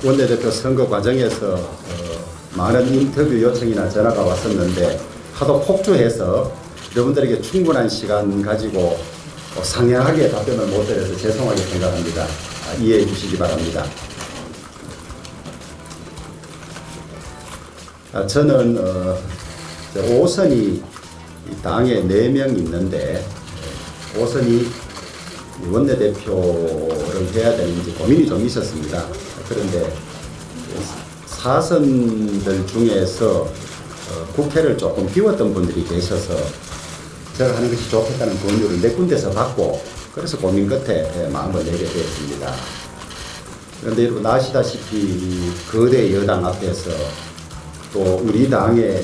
원내대표 선거 과정에서 많은 인터뷰 요청이나 전화가 왔었는데 하도 폭주해서 여러분들에게 충분한 시간 가지고 상냥하게 답변을 못 드려서 죄송하게 생각합니다. 이해해 주시기 바랍니다. 저는 5선이 당에 4명 있는데 5선이 원내대표를 해야 되는지 고민이 좀 있었습니다. 그런데 4선들 중에서 국회를 조금 비웠던 분들이 계셔서 제가 하는 것이 좋겠다는 권유를 몇 군데서 받고 그래서 고민 끝에 마음을 내게 되었습니다. 그런데 여러분 아시다시피 거대 여당 앞에서 또 우리 당의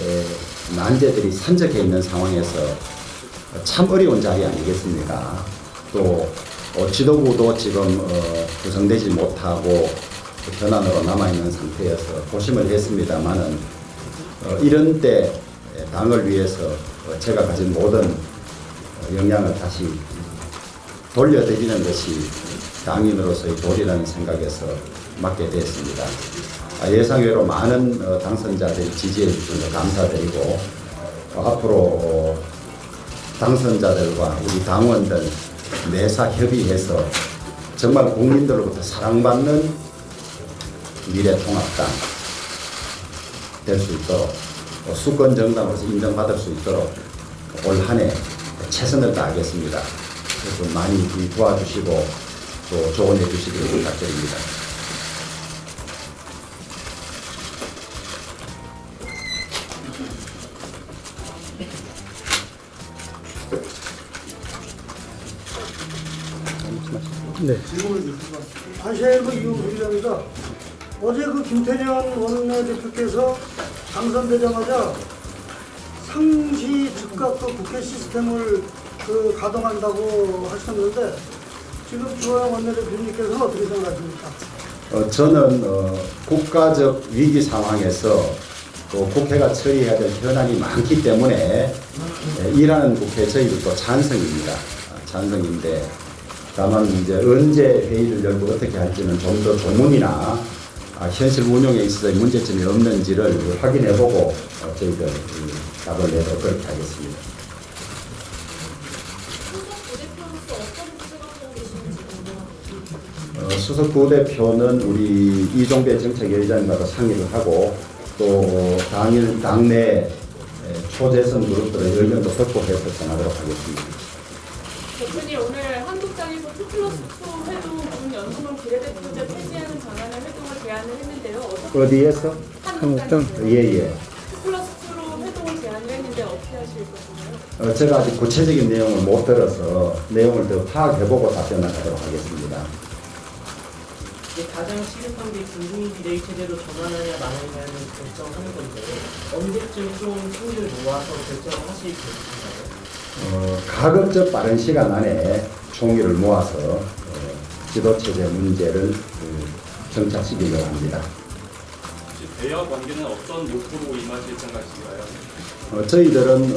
난제들이 산적해 있는 상황에서 참 어려운 자리 아니겠습니까? 또 지도부도 지금 구성되지 못하고 현안으로 남아있는 상태여서 고심을 했습니다만은 이런 때 당을 위해서 제가 가진 모든 역량을 다시 돌려드리는 것이 당인으로서의 도리라는 생각에서 맡게 되었습니다. 예상외로 많은 당선자들이 지지해 주셔서 감사드리고 앞으로 당선자들과 우리 당원들 매사 협의해서 정말 국민들로부터 사랑받는 미래통합당 될 수 있도록 수권 정당으로서 인정받을 수 있도록 올 한 해 최선을 다하겠습니다. 그래서 많이 도와주시고 또 조언해 주시기를 부탁드립니다. 네. 아시아일보 이용수 기자입니다. 어제 김태년 원내대표께서 당선되자마자 상시 즉각 국회 시스템을 가동한다고 하셨는데 지금 주호영 원내대표님께서는 어떻게 생각하십니까? 저는 국가적 위기 상황에서 또 국회가 처리해야 될 현안이 많기 때문에 일하는 국회 저희들도 찬성입니다. 찬성인데 다만 이제 언제 회의를 열고 어떻게 할지는 좀 더 조문이나 현실 운영에 있어서 문제점이 없는지를 확인해보고 저희들 답을 내도록 그렇게 하겠습니다. 수석 부대표는 우리 이종배 정책위원장님하고 상의를 하고 또 당내 초재선 그룹들의 의견도 듣고해서 전하도록 하겠습니다. 대표님 오늘 한국당에서 2+2 회동 군 연수문 비례대표제 폐지하는 전환의 회동을 제안을 했는데요. 어디에서? 한국당. 예예. 2+2로 회동을 제안을 했는데 어떻게 하실 것인가요? 제가 아직 구체적인 내용을 못 들어서 내용을 더 파악해보고 답변을 하도록 하겠습니다. 가장 시급한 게 군중인 비대위 체제로 전환하냐 마냐를 결정하는 건데 언제쯤 좀 총리를 모아서 결정을 하실 계획이신가요? 가급적 빠른 시간 안에 총리를 모아서 지도체제 문제를 정착시키려고 합니다. 대여 관계는 어떤 목표로 임하실 생각이신가요? 저희들은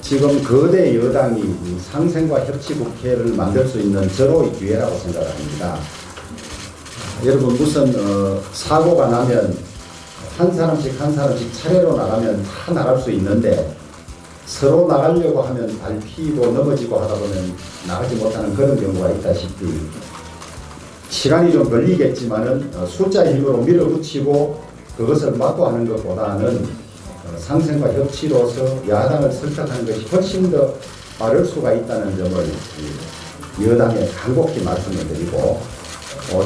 지금 거대 여당이 상생과 협치 국회를 만들 수 있는 절호의 기회라고 생각을 합니다. 여러분 무슨 사고가 나면 한 사람씩 차례로 나가면 다 나갈 수 있는데 서로 나가려고 하면 밟히고 넘어지고 하다 보면 나가지 못하는 그런 경우가 있다시피 시간이 좀 걸리겠지만은 숫자 힘으로 밀어붙이고 그것을 막고 하는 것보다는 상생과 협치로서 야당을 설득하는 것이 훨씬 더 빠를 수가 있다는 점을 여당에 간곡히 말씀을 드리고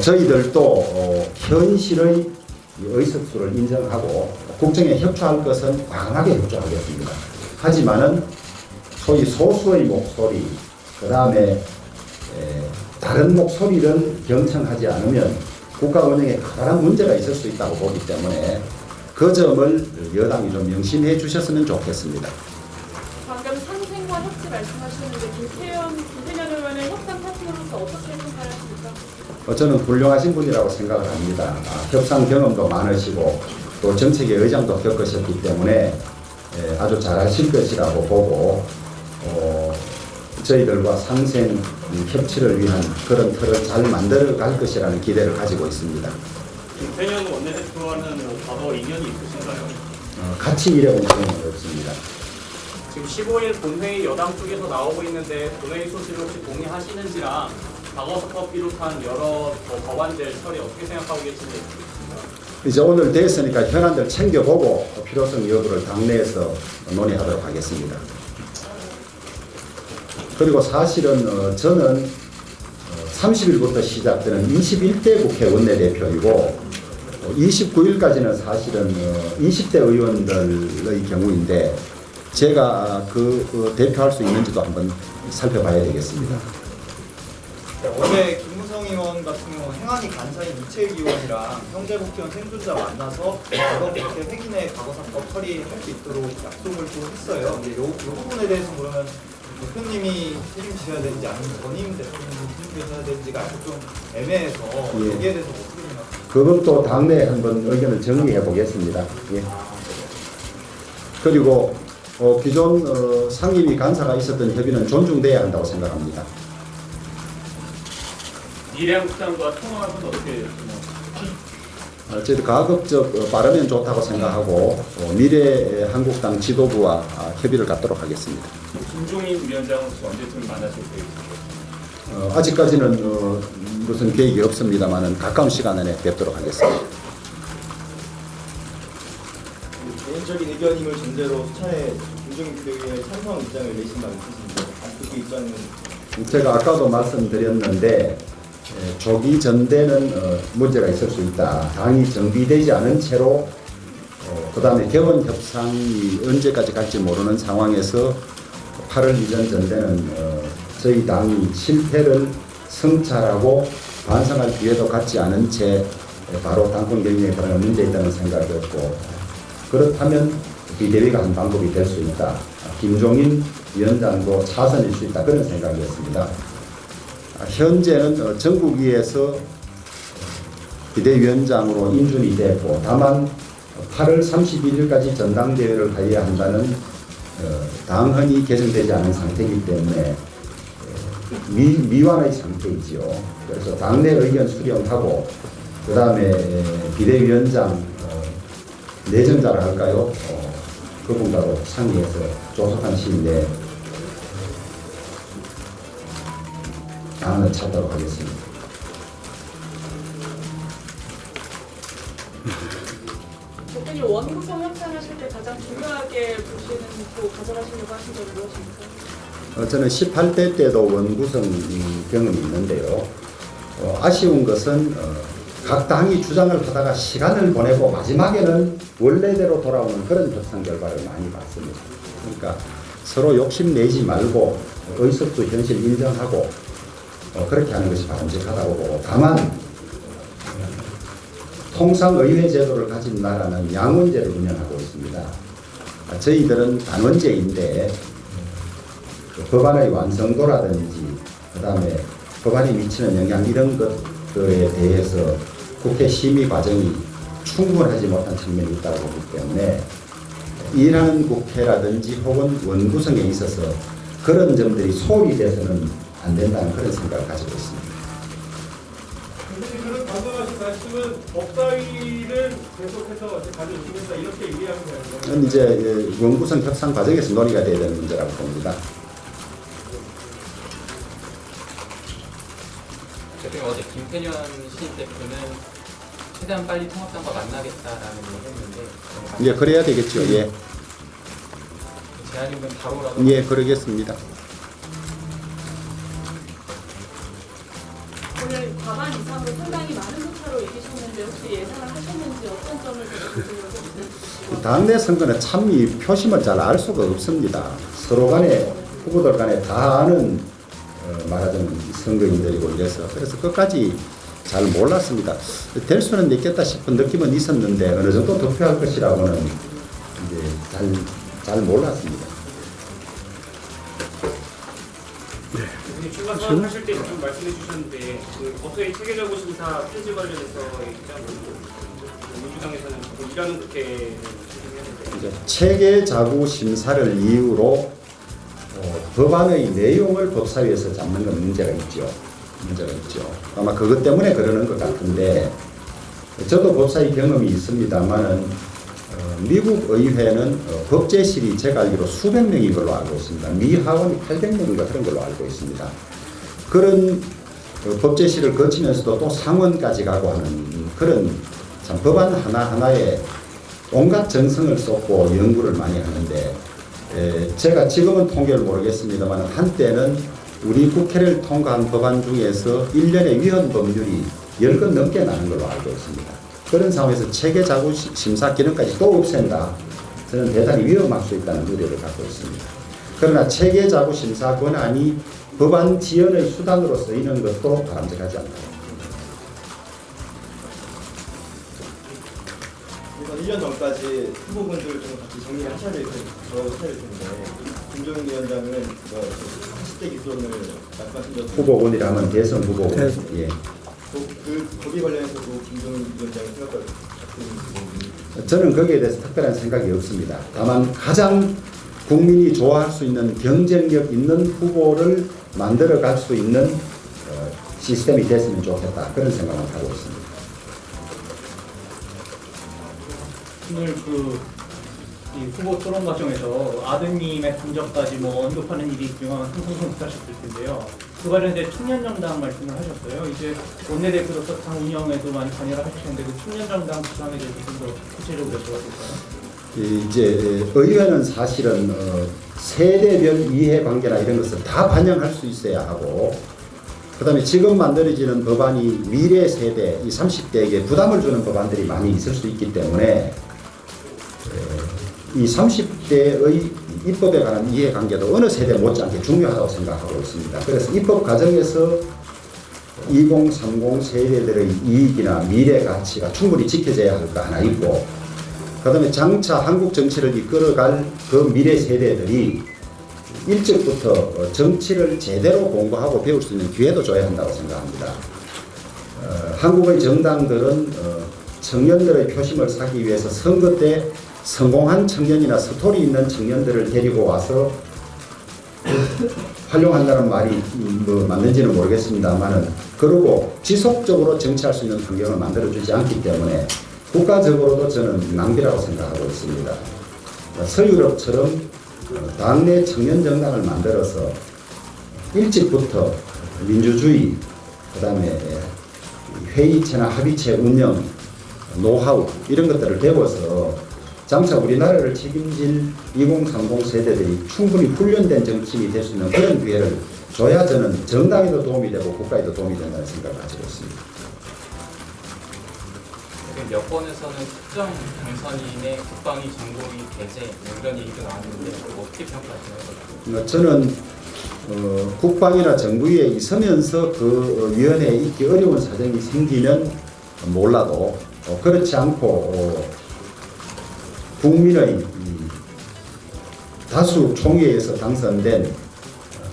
저희들도 현실의 의석수를 인정하고 국정에 협조할 것은 강하게 협조하겠습니다. 하지만은 소위 소수의 목소리, 그 다음에 다른 목소리를 경청하지 않으면 국가 운영에 커다란 문제가 있을 수 있다고 보기 때문에 그 점을 여당이 좀 명심해 주셨으면 좋겠습니다. 방금 상생과 협치 말씀하셨는데 김태년 의원의 협상 파트너로서 어떻게 평가하십니까? 저는 훌륭하신 분이라고 생각을 합니다. 협상 경험도 많으시고 또 정책의 의장도 겪으셨기 때문에 아주 잘하실 것이라고 보고 저희들과 상생 협치를 위한 그런 틀을 잘 만들어 갈 것이라는 기대를 가지고 있습니다. 김태년 원내대표와는 과거 인연이 있으신가요? 같이 일해본 적은 없습니다. 지금 15일 본회의 여당 쪽에서 나오고 있는데 본회의 소식을 혹시 동의하시는지랑 과거사법 비롯한 여러 법안들 처리 어떻게 생각하고 계신지 묻겠습니다. 이제 오늘 됐으니까 현안들 챙겨보고 필요성 여부를 당내에서 논의하도록 하겠습니다. 그리고 사실은 저는 30일부터 시작되는 21대 국회 원내대표이고 29일까지는 사실은 20대 의원들의 경우인데 제가 대표할 수 있는지도 한번 살펴봐야 되겠습니다. 어제 김무성 의원 같은 경우 행안위 간사인 이채익 의원이랑 형제국회의원 생존자 만나서 이번 국회 회기 내 과거사법 처리할 수 있도록 약속을 또 했어요. 근데 이 부분에 대해서 그러면 대표님이 책임지셔야 되는지 아니면 전임 대표님이 책임지셔야 되는지가 좀 애매해서 여기에 대해서 어떻게 생각하세요? 그것도 당내에 한번 의견을 정리해 보겠습니다. 예. 그리고 기존 상임위 간사가 있었던 협의는 존중돼야 한다고 생각합니다. 미래한국당과 통합은 어떻게 저희도 가급적 빠르면 좋다고 생각하고 미래한국당 지도부와 협의를 갖도록 하겠습니다. 김종인 위원장은 언제쯤 만나실 계획이세요? 아직까지는 무슨 계획이 없습니다만 가까운 시간 안에 뵙도록 하겠습니다. 개인적인 의견임을 전제로 수차례 김종인 비대위원의 찬성 입장을 내신 바 있으신데 그 입장은 제가 아까도 말씀드렸는데 조기 전대는 문제가 있을 수 있다. 당이 정비되지 않은 채로 그 다음에 개원 협상이 언제까지 갈지 모르는 상황에서 8월 이전 전대는 저희 당이 실패를 성찰하고 반성할 기회도 갖지 않은 채 바로 당권 경쟁에 그런 문제 있다는 생각이 없고 그렇다면 비대위가 한 방법이 될 수 있다. 김종인 위원장도 차선일 수 있다. 그런 생각이었습니다. 현재는 전국위에서 비대위원장으로 인준이 됐고 다만 8월 31일까지 전당대회를 가야 한다는 당헌이 개정되지 않은 상태이기 때문에 미완의 상태이지요. 그래서 당내 의견 수렴하고 그 다음에 비대위원장 내정자를 할까요? 그분과도 상의해서 조속한 시일 내에 당을 찾도록 하겠습니다. 대표님 원구성 협상하실 때 가장 중요하게 보시는 또 가져가시려고 하신 점이 무엇입니까? 저는 18대 때도 원구성 경험이 있는데요. 아쉬운 것은 각 당이 주장을 하다가 시간을 보내고 마지막에는 원래대로 돌아오는 그런 협상 결과를 많이 봤습니다. 그러니까 서로 욕심내지 말고 의석도 현실 인정하고 그렇게 하는 것이 바람직하다고 보고 다만 통상의회 제도를 가진 나라는 양원제를 운영하고 있습니다. 저희들은 단원제인데 법안의 완성도라든지 그 다음에 법안이 미치는 영향 이런 것들에 대해서 국회 심의 과정이 충분하지 못한 측면이 있다고 보기 때문에 일하는 국회라든지 혹은 원구성에 있어서 그런 점들이 소홀히 돼서는 안 된다는 그런 생각을 가지고 있습니다. 그런 방송하신 말씀은 법사위를 계속해서 가져주겠다 이렇게 이해하면 되는 거예요? 이제 원구성 협상 과정에서 논의가 돼야 되는 문제라고 봅니다. 대표님 어제 김태년 신입 대표는 최대한 빨리 통합당과 만나겠다라는 얘기를 했는데 예, 그래야 되겠죠. 예, 제안이면 바로라도 예, 그러겠습니다. 오늘 과반 이상으로 상당히 많은 오차로 이기셨는데 혹시 예상을 하셨는지 어떤 점을 보시려고 당내 선거는 참이 표심을 잘 알 수가 없습니다. 서로 간에 후보들 간에 다 아는 말하자면 선거인들이고 이래서 그래서 끝까지 잘 몰랐습니다. 될 수는 있겠다 싶은 느낌은 있었는데 어느 정도 득표할 것이라고는 이제 잘 몰랐습니다. 중간 선언하실 때 좀 말씀해 주셨는데 그 법사위 체계적으로 심사 폐지 관련해서 입장을 민주당에서는 일하는 국회를 진행했는데 이제 체계 자구 심사를 이유로 법안의 내용을 법사위에서 잡는 건 문제가 있죠. 아마 그것 때문에 그러는 것 같은데, 저도 법사위 경험이 있습니다만은 미국 의회는 법제실이 제가 알기로 수백 명인 걸로 알고 있습니다. 미 하원이 800명인가 그런 걸로 알고 있습니다. 그런 법제실을 거치면서도 또 상원까지 가고 하는 그런 참 법안 하나하나에 온갖 정성을 쏟고 연구를 많이 하는데, 제가 지금은 통계를 모르겠습니다만 한때는 우리 국회를 통과한 법안 중에서 1년에 위헌 법률이 10건 넘게 나는 걸로 알고 있습니다. 그런 상황에서 체계 자구 심사 기능까지 또 없앤다. 저는 대단히 위험할 수 있다는 우려를 갖고 있습니다. 그러나 체계 자구 심사 권한이 법안 지연의 수단으로 쓰이는 것도 바람직하지 않다. 그래서 1년 전까지 후보군들 좀 같이 정리를 하셔야 될 텐데, 김종인 위원장은 40대 기준을 말씀하신 적 후보군이라면 대선 후보군. 예. 거기 관련해서도 김종인 위원장이 생각할 저는 거기에 대해서 특별한 생각이 없습니다. 다만 가장 국민이 좋아할 수 있는 경쟁력 있는 후보를 만들어 갈 수 있는 시스템이 됐으면 좋겠다. 그런 생각을 하고 있습니다. 오늘 이 후보 토론 과정에서 아드님의 분적까지 언급하는 일이 그동안 흥성성하셨을 텐데요. 그 관련해 청년정당 말씀을 하셨어요. 이제 원내대표로서 당 운영에도 많이 관여를 하실 텐데 그 청년정당 구상에 대해서 좀 더 구체적으로 여쭤봐줄까요? 이제 의회는 사실은 세대별 이해관계나 이런 것을 다 반영할 수 있어야 하고, 그다음에 지금 만들어지는 법안이 미래 세대, 이 30대에게 부담을 주는 법안들이 많이 있을 수 있기 때문에 이 30대의 입법에 관한 이해관계도 어느 세대 못지않게 중요하다고 생각하고 있습니다. 그래서 입법 과정에서 2030 세대들의 이익이나 미래 가치가 충분히 지켜져야 할 거 하나 있고, 그 다음에 장차 한국 정치를 이끌어갈 그 미래 세대들이 일찍부터 정치를 제대로 공부하고 배울 수 있는 기회도 줘야 한다고 생각합니다. 한국의 정당들은 청년들의 표심을 사기 위해서 선거 때 성공한 청년이나 스토리 있는 청년들을 데리고 와서 활용한다는 말이 맞는지는 모르겠습니다만은, 그러고 지속적으로 정치할 수 있는 환경을 만들어주지 않기 때문에 국가적으로도 저는 낭비라고 생각하고 있습니다. 서유럽처럼 당내 청년 정당을 만들어서 일찍부터 민주주의, 그 다음에 회의체나 합의체 운영, 노하우 이런 것들을 배워서 장차 우리나라를 책임질 2030 세대들이 충분히 훈련된 정치인이 될 수 있는 그런 기회를 줘야 저는 정당에도 도움이 되고 국가에도 도움이 된다는 생각을 가지고 있습니다. 여권에서는 특정 당선인의 국방위 전공이 배제 이런 얘기도 나왔는데 그거 어떻게 평가하시나요? 저는 국방이나 정부위에 있으면서 그 위원회에 있기 어려운 사정이 생기면 몰라도 그렇지 않고 국민의 다수 총의에서 당선된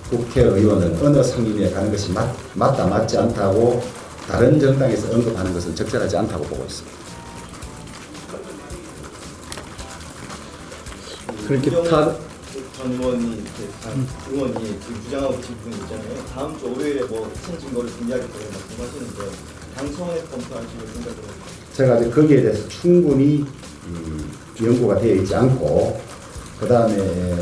국회의원은 어느 상임위에 가는 것이 맞다 맞지 않다고 다른 정당에서 언급하는 것은 적절하지 않다고 보고 있습니다. 그렇게 전 의원이 지금 주장하고 계신 부분이 있잖아요. 다음 주 5일에 핵심 증거를 준비하겠다고 말씀하시는데 당 차원에서 검토하실 생각을 제가 아직 거기에 대해서 충분히 연구가 되어 있지 않고, 그 다음에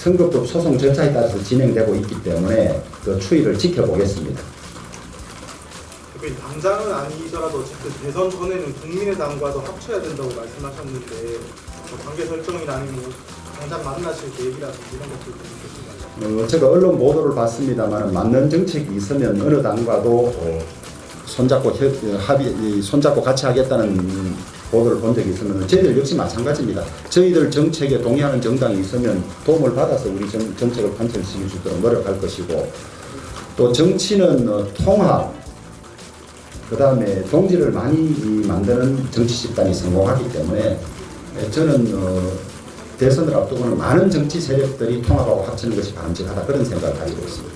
선거법 소송 절차에 따라서 진행되고 있기 때문에 그 추이를 지켜보겠습니다. 당장은 아니더라도 어쨌든 대선 전에는 국민의당과도 합쳐야 된다고 말씀하셨는데 관계 설정이나 아니면 당장 만나실 계획이라든지 이런 것들 좀 있으신가요? 제가 언론 보도를 봤습니다만 맞는 정책이 있으면 어느 당과도 손잡고 같이 하겠다는 보도를 본 적이 있으면 저희들 역시 마찬가지입니다. 저희들 정책에 동의하는 정당이 있으면 도움을 받아서 우리 정책을 관철시킬 수 있도록 노력할 것이고, 또 정치는 통합, 그 다음에 동지를 많이 만드는 정치 집단이 성공하기 때문에 저는 대선을 앞두고는 많은 정치 세력들이 통합하고 합치는 것이 바람직하다 그런 생각을 가지고 있습니다.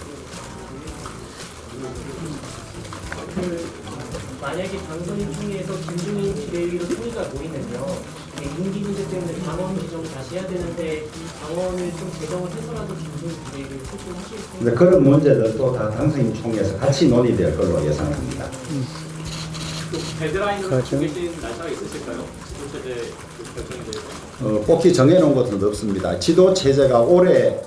만약에 당선인 총회에서 김종인 비대위로 총리가 모이면요, 임기 문제 때문에 당원 지정을 다시 해야 되는데 당원을 좀 개정을 해서라도 김종인 비대위를 추진하실 수 근데 그런 문제들도 다 당선인 총회에서 같이 논의될 걸로 예상합니다. 또 데드라인을 정해진 날짜가 있으실까요? 지도체제 결정에 대해서. 뽑기 정해놓은 것은 없습니다. 지도 체제가 오래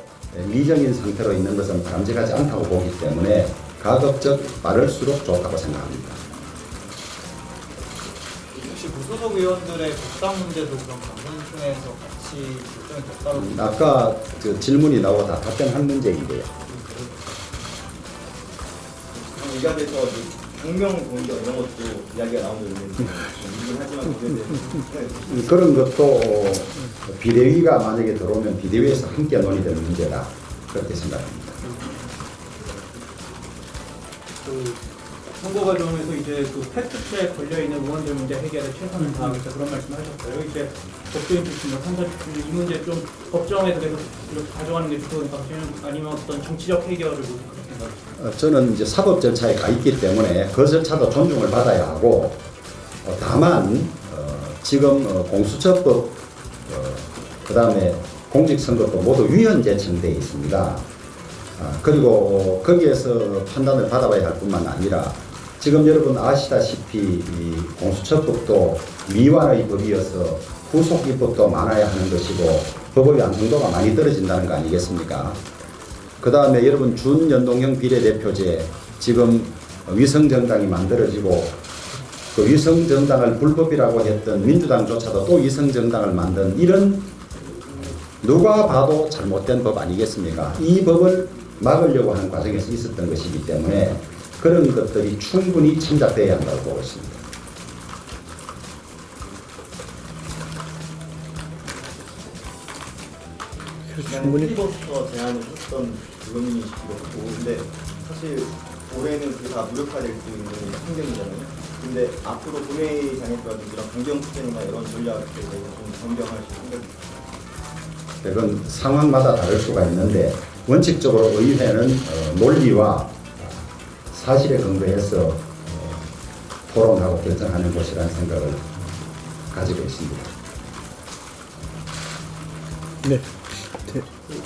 미정인 상태로 있는 것은 바람직하지 않다고 보기 때문에 가급적 빠를수록 좋다고 생각합니다. 혹시 무소속 의원들의 복당 문제도 그럼 당선인총회에서 같이 결정이 됐다고 아까 그 질문이 나오고 다 답변한 문제인데요. 이가 돼서 당명 공개 이런 것도 이야기가 나오고 있는데 하지만 그런 것도 비대위가 만약에 들어오면 비대위에서 함께 논의될 문제다 그렇게 생각합니다. 그 선거 과정에서 이제 그 팩트체에 걸려 있는 의원들 문제 해결에 최선을 다하겠다 그런 말씀하셨어요. 이제 법조인 출신과 판사 출신 이 문제 좀 법정에서 계속 이렇게 가져가는 게 좋다고 생각하시면 아니면 어떤 정치적 해결을 그렇게 생각하시나요? 저는 이제 사법 절차에 가 있기 때문에 그 절차도 존중을 받아야 하고 다만 지금 공수처법 그다음에 공직선거법 모두 위헌 제청되어 있습니다. 그리고 거기에서 판단을 받아봐야 할 뿐만 아니라 지금 여러분 아시다시피 이 공수처법도 미완의 법이어서 후속 입법도 많아야 하는 것이고 법의 완성도가 많이 떨어진다는 거 아니겠습니까? 그 다음에 여러분 준연동형 비례대표제 지금 위성정당이 만들어지고 그 위성정당을 불법이라고 했던 민주당조차도 또 위성정당을 만든 이런 누가 봐도 잘못된 법 아니겠습니까? 이 법을 막으려고 하는 과정에서 있었던 것이기 때문에 그런 것들이 충분히 참작되어야 한다고 보고 있습니다. 충분히 필리버스터 제안을 했던 의원님이시기도 하고 근데 사실 올해는 그게 다 무력화될 수 있는 환경이잖아요. 근데 앞으로 본회의장에서라든지 이런 강경 투쟁이나 이런 전략에 대해서 좀 변경하실 생각입니다. 그건 상황마다 다를 수가 있는데 원칙적으로 의회는 논리와 사실에 근거해서 토론하고 결정하는 것이라는 생각을 가지고 있습니다. 네.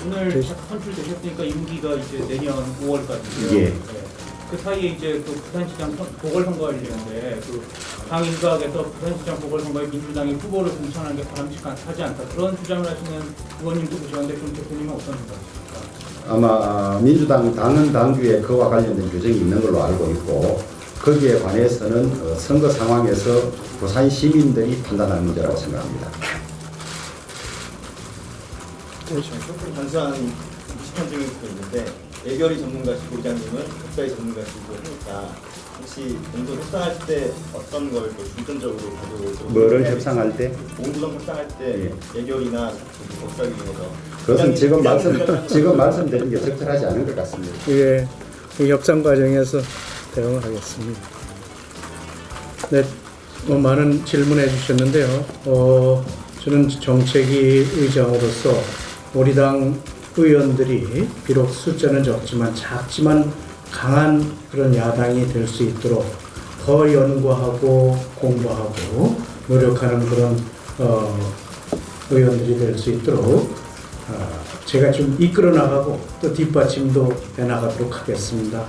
오늘 선출되셨으니까 임기가 이제 내년 5월까지요. 예. 네. 그 사이에 이제 그 부산시장 보궐선거가 열리는데 그 당 일각에서 부산시장 보궐선거에 민주당이 후보를 공천하는 게 바람직하지 않다 그런 주장을 하시는 의원님도 계셨는데 그럼 대표님은 어떤 생각이십니까? 아마 민주당 당헌 당규에 그와 관련된 규정이 있는 걸로 알고 있고 거기에 관해서는 선거 상황에서 부산 시민들이 판단하는 문제라고 생각합니다. 조금 단순한 비슷한 질문이 있는데 예결위 전문가시고 의장님은 법사위 전문가시고 하니까 혹시 공동 협상할 때 어떤 걸 또 중점적으로 가지고 뭐를 협상할 때? 공동 협상할 때 예결위나 법사위에서 그것은 지금 말씀드린 게 적절하지 않은 것 같습니다. 예, 이 협상 과정에서 대응하겠습니다. 네, 뭐 많은 질문해 주셨는데요. 저는 정책위 의장으로서 우리 당 의원들이 비록 숫자는 작지만 강한 그런 야당이 될 수 있도록 더 연구하고 공부하고 노력하는 그런 의원들이 될 수 있도록 제가 좀 이끌어 나가고 또 뒷받침도 해 나가도록 하겠습니다.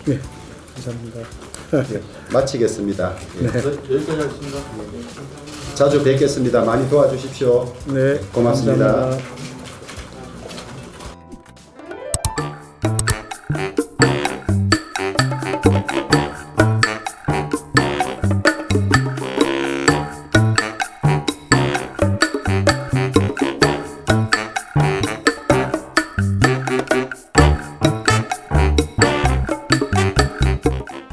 네, 감사합니다. 네, 마치겠습니다. 예. 네. 여기까지 하겠습니다. 자주 뵙겠습니다. 많이 도와주십시오. 네, 고맙습니다. 감사합니다.